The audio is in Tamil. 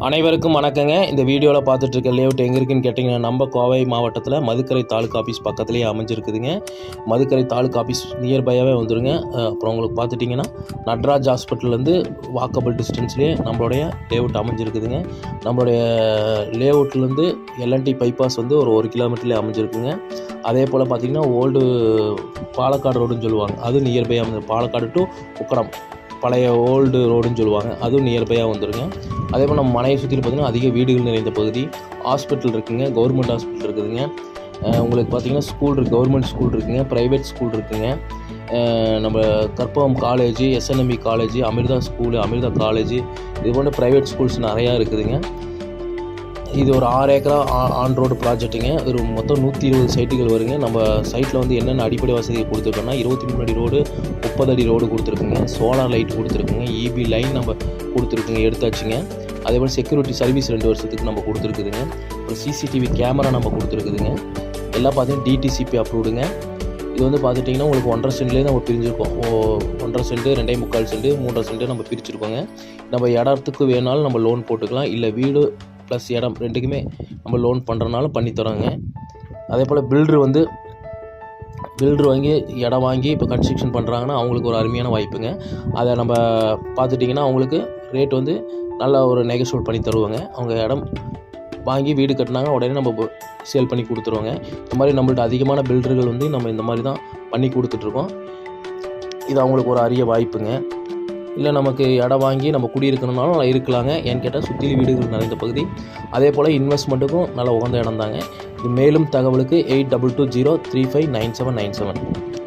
அனைவருக்கும் வணக்கங்க. இந்த வீடியோவில் பார்த்துட்டு இருக்க லேஅவுட் எங்கே இருக்குன்னு கேட்டிங்கன்னா, நம்ம கோவை மாவட்டத்தில் மதுக்கரை தாலுக்கா ஆஃபீஸ் பக்கத்துலேயே அமைஞ்சிருக்குதுங்க. மதுக்கரை தாலுக்கா ஆஃபீஸ் நியர்பையாகவே வந்துடுங்க. அப்புறம் உங்களுக்கு பார்த்துட்டிங்கன்னா நட்ராஜ் ஹாஸ்பிட்டல்லேருந்து வாக்கபிள் டிஸ்டன்ஸ்லேயே நம்மளுடைய லேஅவுட் அமைஞ்சிருக்குதுங்க. நம்மளுடைய லேஅவுட்லேருந்து எல்என்டி பைபாஸ் வந்து ஒரு 1 கிலோமீட்டர்லேயே அமைஞ்சிருக்குங்க. அதே போல் பார்த்திங்கன்னா ஓல்டு பாலக்காடு ரோடுன்னு சொல்லுவாங்க, அதுவும் நியர்பையாக வந்து பாலக்காடு டு உக்கடம் பழைய ஓல்டு ரோடுன்னு சொல்லுவாங்க, அதுவும் நியர்பையாக வந்துடுங்க. அதே போல் நம்ம மனையை சுற்றி பார்த்திங்கன்னா அதிக வீடுகள் நிறைந்த பகுதி. ஹாஸ்பிட்டல் இருக்குதுங்க, கவர்மெண்ட் ஹாஸ்பிட்டல் இருக்குதுங்க. உங்களுக்கு பார்த்திங்கன்னா ஸ்கூல் இருக்குது, கவர்மெண்ட் ஸ்கூல் இருக்குதுங்க, ப்ரைவேட் ஸ்கூல் இருக்குதுங்க. நம்ம Karpagam college, SNMP college, Amrita school, Amrita college, இது போன்ற ப்ரைவேட் ஸ்கூல்ஸ் நிறையா இருக்குதுங்க. இது ஒரு 6 ஏக்கரா ஆன் ரோடு ப்ராஜெக்ட்டுங்க. ஒரு மொத்தம் 120 சைட்டுகள் வருங்க. நம்ம சைட்டில் வந்து என்னென்ன அடிப்படை வசதி கொடுத்துருக்கோன்னா 23 அடி ரோடு, 30 அடி ரோடு கொடுத்துருக்குங்க, சோலார் லைட் கொடுத்துருக்குங்க, இபி லைன் நம்ம கொடுத்துருக்குங்க, எடுத்தாச்சுங்க. அதேபோல் செக்யூரிட்டி சர்வீஸ் 2 வருஷத்துக்கு நம்ம கொடுத்துருக்குதுங்க. அப்புறம் சிசிடிவி கேமரா நம்ம கொடுத்துருக்குதுங்க. எல்லாம் பார்த்தீங்கன்னா டிடிசிபி அப்ரூவ்டுங்க. இது வந்து பார்த்துட்டிங்கன்னா உங்களுக்கு 1.5 சென்ட்லேயே நம்ம பிரிஞ்சிருக்கோம். 1.5 சென்ட், 2.25 சென்ட், 3.5 சென்ட் நம்ம பிரிச்சுருக்கோங்க. நம்ம இடத்துக்கு வேணாலும் நம்ம லோன் போட்டுக்கலாம், இல்லை வீடு ப்ளஸ் இடம் ரெண்டுக்குமே நம்ம லோன் பண்ணுறனாலும் பண்ணித்தரோங்க. அதே போல் பில்ட்ரு வாங்கி இடம் வாங்கி இப்போ கன்ஸ்ட்ரக்ஷன் பண்ணுறாங்கன்னா அவங்களுக்கு ஒரு அருமையான வாய்ப்புங்க. அதை நம்ம பார்த்துட்டிங்கன்னா அவங்களுக்கு ரேட் வந்து நல்லா ஒரு நெகோஷியேட் பண்ணி தருவாங்க. அவங்க இடம் வாங்கி வீடு கட்டினாங்க உடனே நம்ம சேல் பண்ணி கொடுத்துருவோங்க. இந்த மாதிரி நம்மள்ட்ட அதிகமான பில்டர்கள் வந்து நம்ம இந்த மாதிரி தான் பண்ணி கொடுத்துட்ருக்கோம். இது அவங்களுக்கு ஒரு அரிய வாய்ப்புங்க. இல்லை நமக்கு இடம் வாங்கி நம்ம குடியிருக்கணும்னாலும் இருக்கலாங்க. ஏன்னு கேட்டால் சுற்றிலும் வீடுகள் நிறைந்த பகுதி. அதே போல் இன்வெஸ்ட்மெண்ட்டுக்கும் நல்ல உகந்த இடம் தாங்க. இது மேலும் தகவலுக்கு 8220359797.